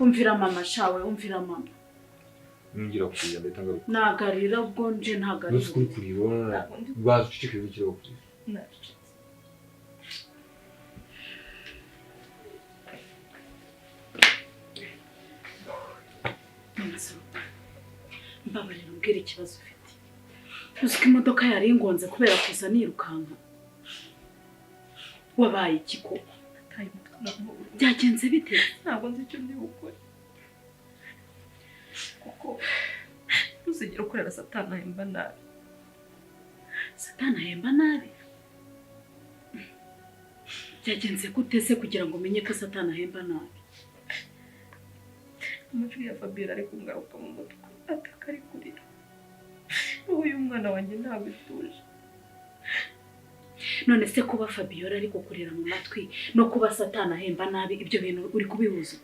Umvira mama shawe, umvira mama. Ngira kuya ndetanga. Nagarira ubwo nje ntagarira. Nuskuri kuribona bazucike bikiro kuri. Mbabarira umbwira ikibazo ufite. Uziko imodoka yari ingonze kubera kuza nirukanka. Wabaye ikiko. Byagenze bite? Ntabwo nzi icyo ndi gukora. Kuko ntuzigera ukorera Satani ahemba nabi. Satani ahemba nabi? Byagenze gute se kugira ngo umenye ko Satani ahemba nabi? Amajwi ya Fabiola ari kungaruka mu mutwe atakari kurira. Uyu mwana wanjye ntabwo ituje. None se kuba Fabiola ari kukurira mu matwi no kuba Satani ahemba nabi ibyo bintu uri kubihuza?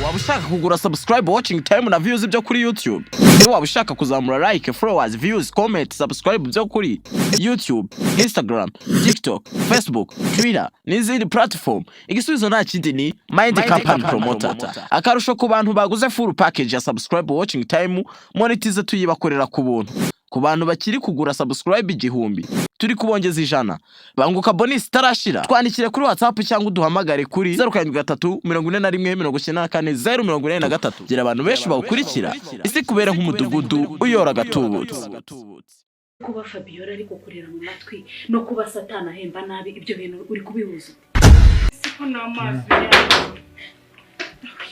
Waba ushaka kugura subscribe watching time na views byo kuri YouTube? Waba ushaka kuzamura like, followers, views, comment, subscribe byo kuri YouTube, Instagram, TikTok, Facebook, Twitter n'izindi platform? Igisubizo nta kindi ni Mind Company Promoter. Akarusho ku bantu baguze full package ya subscribe watching time monetize tuyibakorera ku buntu. Ku bantu bakiri kugura subscribe 1000 turi kubongeza 100 banguka bonus tarashira. Twandikire kuri WhatsApp cyangwa uduhamagare kuri 0734944043 gira abantu benshi bawukurikira isi kubera nk'umudugudu uyora gatubutse. Kuba Fabiola ari kukurira mu matwi no kuba Satani ahemba nabi ibyo bintu uri kubihuza? Siko n'amazi yawe.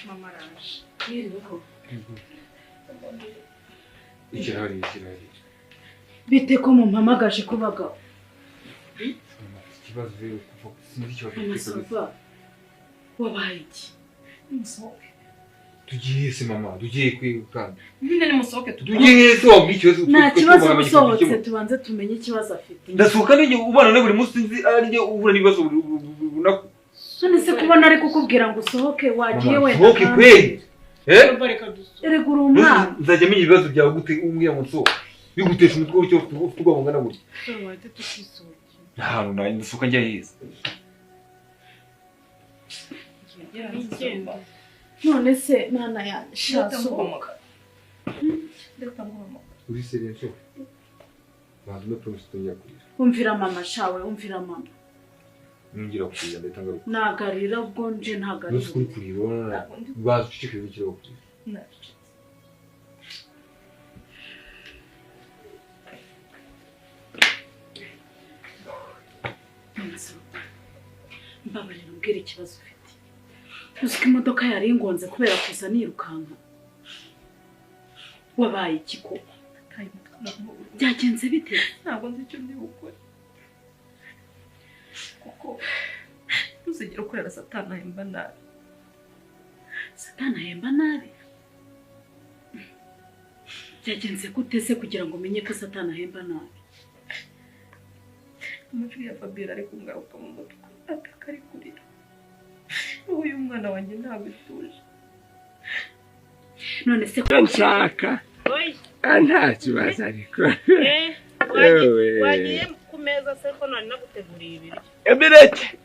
Mama araje. Yiriho. Ikirari. Bite ko mumpamagaje kubaga? Ikibazo rero kuva sinzi cyo Amasova. Wabaye iki? Musohoke. tugiye se mama tugiye kwikanda Nyine ni musohoke tugiye se wabwi ikibazo nta kibazo musohotse tubanze tumenye ikibazo afite. Ndasohoka n'ije ubana na buri munsi nzi arije ubura nibazo unako. None se kubona ari kukubwira ngo usohoke wagiye we. Sohoke kweli. Erega uri umwana. Nzajya menya ibibazo byawe gute umbwira ngo nsohoke. Bigutesha umutwe w'icyo tugomba gutya. Wahite tukisohoke. Ntabwo nari ndasohoka njya heza. None se mwana ya shasohoka. Uri serious? Bazuma promise tunyakurira. Umvira mama shawe, umvira mama. Ngira kuya ndetanga. Nagarira ubwo nje ntagarira. Nuskuri kuribona bazucike bikiro kuri. Mbabarira umbwira ikibazo ufite. Uziko imodoka yari ingonze kubera kuza nirukanka. Wabaye ikiko. Byagenze bite? Ntabwo nzi icyo ndi gukora. Kuko ntuzigera ukorera Satani ahemba nabi. Satani ahemba nabi? Byagenze gute se kugira ngo umenye ko Satani ahemba nabi? Amajwi ya Fabiola ari kungaruka mu mutwe atakari kurira. Uyu mwana wanjye ntabwo ituje. None se nshaka nta kibazo ariko wagiye ku meza se ko nari naguteguriye ibiryo ebireke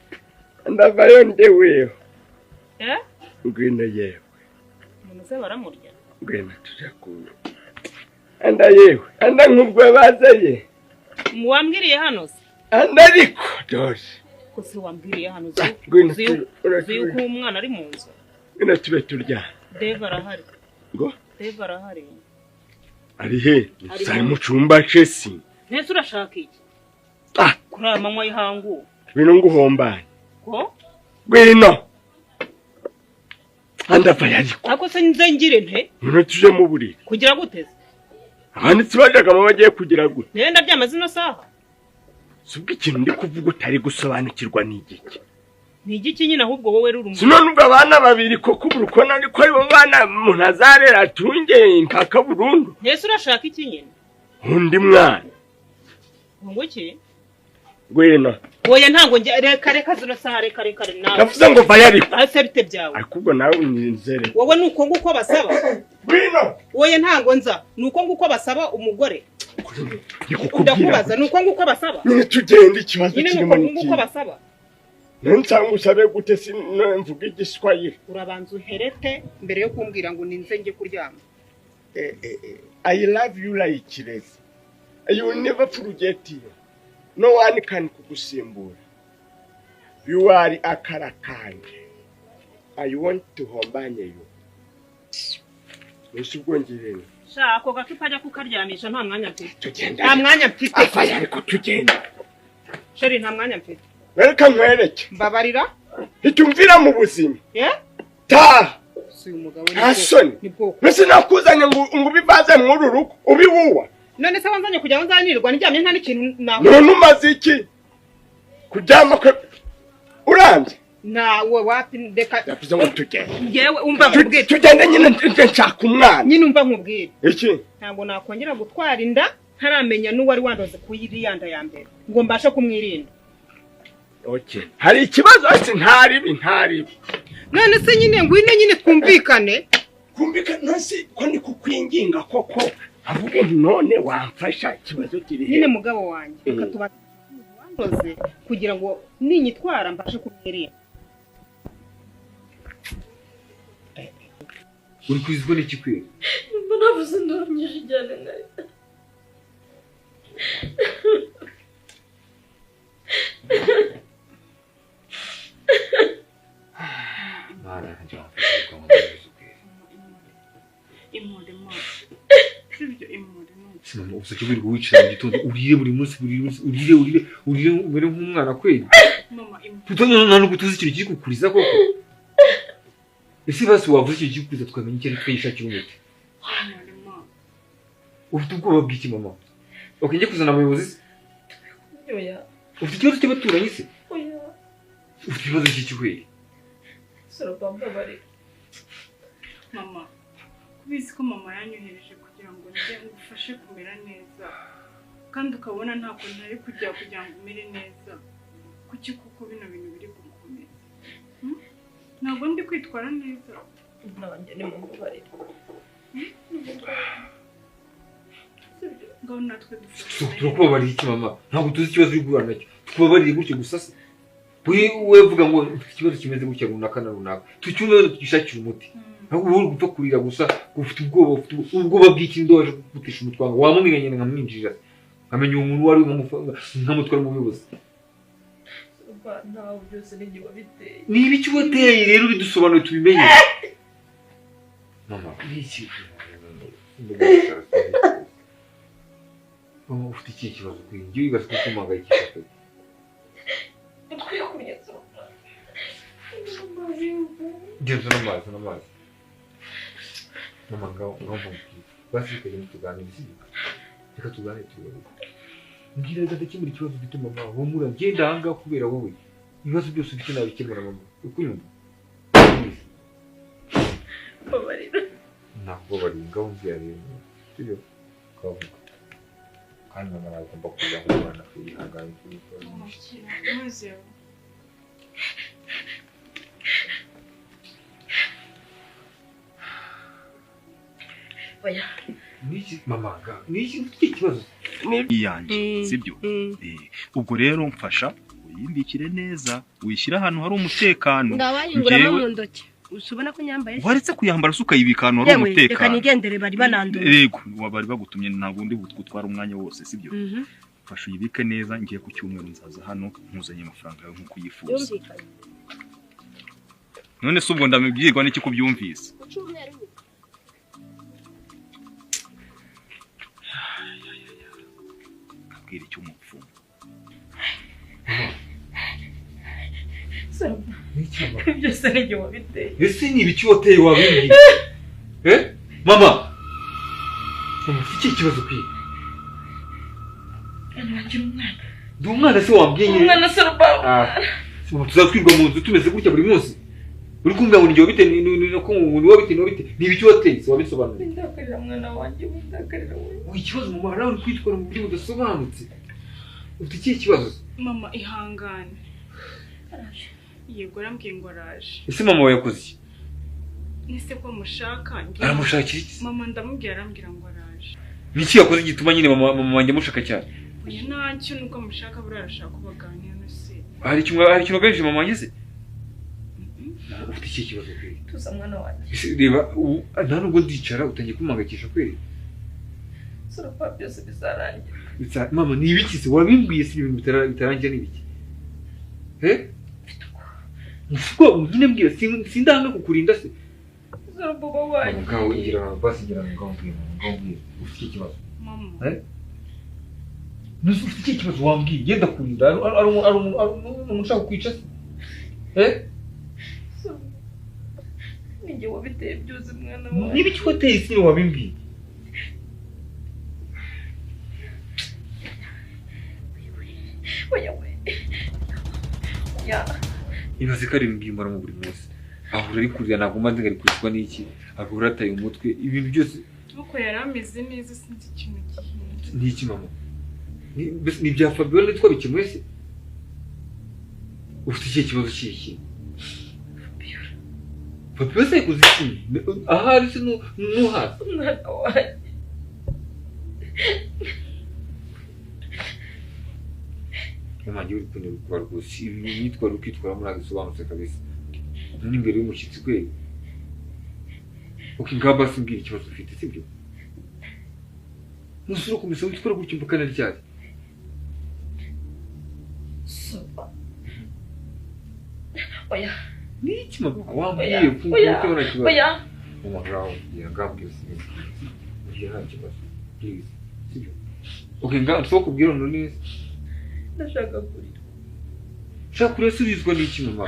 ndavayo ndeweho ngwino yewe umuntu se baramurya ngwino tujya kunywa anda yewe anda nk'ubwo bazaye wambwiriye hano se anda ariko dore ko se wambwiriye hano uzi ko umwana ari mu nzu ngwino tube turya Deva arahari ngo Deva arahari ari he sari mu cyumba cesi nese urashaka iki kuri amanywa y'ihangu bino nguhombanye ko ngwino anda fayariko ako se nze ngire nte ngwino tuje mu buriri kugira guteze abanditsi bajaga mu bagiye kugira gute nenda ryamazino saha subwo ikintu ndi kuvuga utari gusobanukirwa n'igiki ni igiki nyine ahubwo wowe ruri umuntu sino nubwo abana babiri ko kuburuko nari ko ari bo bana munazarera tunge impaka burundu nese urashaka iki nyine undi mwana ngo iki gwena oya ntango reka zino saha reka nawe navuze ngo fayariko ase bite byawe ariko ubwo nawe unyizere wowe nuko nguko basaba gwena oya ntango nza nuko nguko basaba umugore ndakubaza nuko nguko basaba ni tugende ikibazo nyine kirimo nuko nguko basaba Nensanga usabe gute sinumvuga igiswahili. urabanza uherete mbere yo kumbwira ngo ninze nge kuryama. I love you like this. You will never forget you. No one can kugusimbura. You are a karakanje. I want to hombanye you. Nusubwongerera. Sha ako gacupa ajya kukaryamisha nta mwanya mfite. Tugenda. Nta mwanya mfite. Afaya ariko tugenda. Sheri nta mwanya mfite. Welcome nkwereke. Mbabarira? Itumvira mu buzima. Ta. Si umugabo ni bwo. Nese nakuzanye ngo bibaze muri ruko ubiwuwa. None se wanzanye kujya nzanirwa nijyamye nta n'ikintu naho. None umaze iki? Kujyama ko uranze. Nawe wapi ndeka yavuze ngo tugende. Ngewe umva nkubwire. Tugende nyine nshaka umwana. Nyine umva nkubwire. Iki? Ntabwo nakongera gutwara inda ntaramenya n'uwari wandoze kuyiriyanda ya mbere. Ngo mbashe kumwirinda. Okay. Hari ikibazo ati ntaribi. None se nyine ngwino nyine twumvikane. Kumvikana nasi ko ni kukwinginga koko. Avuge none wamfasha ikibazo kiri he. Nyine mugabo wanjye reka tuba wandoze kugira ngo ninyitwara mbashe kumwirinda. Uri kwizwa n'iki kwera? Mbona navuze ndorumye cyane ngaye. Mara njya kwa muganga. Imode mo. Sibyo imode mo. Sinama usake wirirwa wicara mu gitondo urire buri munsi urire ubere nk'umwana kweli. Mama imode. Tutanya nano gutuza ikintu kiri kukuriza koko. Ese basi wavuze ikintu kiri kukuriza twamenye icyo ari twishakira umuti. Imode mo. Ufite ubwoba bw'iki mama? Okay njye kuzana abayobozi. Oya. Ufite ikibazo cy'abaturanyi se? Oya. Ufite ikibazo cy'iki kweli? Bari. Mama. Kubizi ko mama yanyohereje kugira ngo njye ngufashe kumera neza. Kandi ukabona nta kuntu ari kujya kugira ngo umere neza. Kuki kuko bino bintu biri gukomeza. Ntabwo ndi kwitwara neza. Nabanje ni mu bari. Ngaho natwe dufite. Turakubabarira iki mama? Ntabwo tuzi ikibazo uri guhura nacyo. Tukubabarire gutyo gusa se. We vuga ngo ikibazo kimeze gutya runaka na runaka. Tucyumve tugishakira umuti. Ntabwo uri gupfa kurira gusa ufite ubwoba bw'iki ndoje kugutisha umutwanga. Wamumenyanye nkamwinjira. Nkamenya umuntu wari nkamutwara mu buyobozi. Ntawe byose n'igi wabiteye. Ni ibiki wateye rero bidusobanuye tubimenye. Mama, iki? Mama ufite iki kibazo kuri njye wibaza ko kumangayikisha. Twikunyeza. Ngenzo n'amazi. Mama ngaho basi kagenda tuganira iki? Reka tuganire tuganire. Ngira ndakemura ikibazo ufite mama. Humura ngenda hanga kubera wowe. Ibibazo byose ufite nabikemura mama. Ukunyumva? Babarira. Ntabwo bari ngaho byarimo. Sibyo? Kavuga. Kandi mama agomba kujya mu bana kwihangana kuri Maze. Oya. Niki mama ga niki ikibazo Yanze sibyo ubwo rero mfasha uyimbikire neza uyishyira ahantu hari umutekano Ndawayinguramo mu ndoki usubona ko nyambaye waretse kuyambara suka yibikano hari umutekano reka nigendere bari banandura yego bari bagutumye ntabwo ndi gutwara umwanya wose sibyo fasha uyibike neza ngiye ku cyumweru nzaza hano nkuzanye amafaranga yawe nkuko yifuza none se ubwo ndamubwirwa n'iki kubyumvise kabwira icyo umupfumu niki mama byose n'igi wabiteye ese ni ibiki wateye wabimbi mama ufite ikibazo kwi ndi umwana se wambwiye nyine umwana se rubaho tuzatwirwa mu nzu tumeze gutya buri munsi uri kumbwira ngo njye wabite ko umuntu wabite ni ibiki wateye se wabisobanura ndakarira mwana wanjye ndakarira wowe ikibazo mama nawe uri kwitwara mu buryo budasobanutse ufite ikihe kibazo Mama ihangane yego arambwiye ngo araje ese mama we yakoze iki nise ko mushaka aramushakira iki mama ndamubwira arambwira ngo araje niki yakoze gituma nyine mama wanjye mushaka cyane uyu ntacyo nuko mushaka burarashaka kubaganira no se. Hari ikintu gaje mama ngeze. Ufite iki kibazo kweli? Tuza mwana wanjye. Reba nta nubwo ndicara utangiye kumangakisha kweli. Sura kwa byose bizarangira. Mama ni ibiki se wabimbwiye si ibintu bitarangira ni ibiki? Nfuko nyine mbwira sindanga kukurinda se. Sura baba wanjye. Ngaho ngira basi ngira ngaho mbwira. Ufite iki kibazo? Mama. Nusu ufite iki kibazo wambwiye yenda kurinda ari umuntu kwica se. Ninjye wabiteye byose mwana wanjye. Niba iki hoteli isi wabimbwiye? Oya we. Ya. Ibaze ko ari mbimara mu buri munsi. Ahura ari kurya ntabwo mbanze ngari kurishwa n'iki. Ahura ataye umutwe ibintu byose. Uko yari ameze neza sinzi ikintu gihinduka. Ni iki mama? Ni bya Fabiola nitwa bikemuye se? Ufite iki kibazo cyiki? Fabiola se kuziki? Aha ari se nuha. Mwana wanjye. Mama ngiye uripende rukwa rwose nitwa rukitwara muri agasobanutse kabisa. None imbere y'umushyitsi kweli. Ngamba simbwira ikibazo ufite sibyo? Nusura kumisa witwara gutyo mbakana ryari? Suba. Oya. Niki mama wambwiye kubona kibazo. Oya. Mama grawo ngambwiye sinzi. Ngira kibazo. Please. Sibyo? Ngamba kubwira none Ndashaka kurira. Shaka kurira surizwa n'iki mama?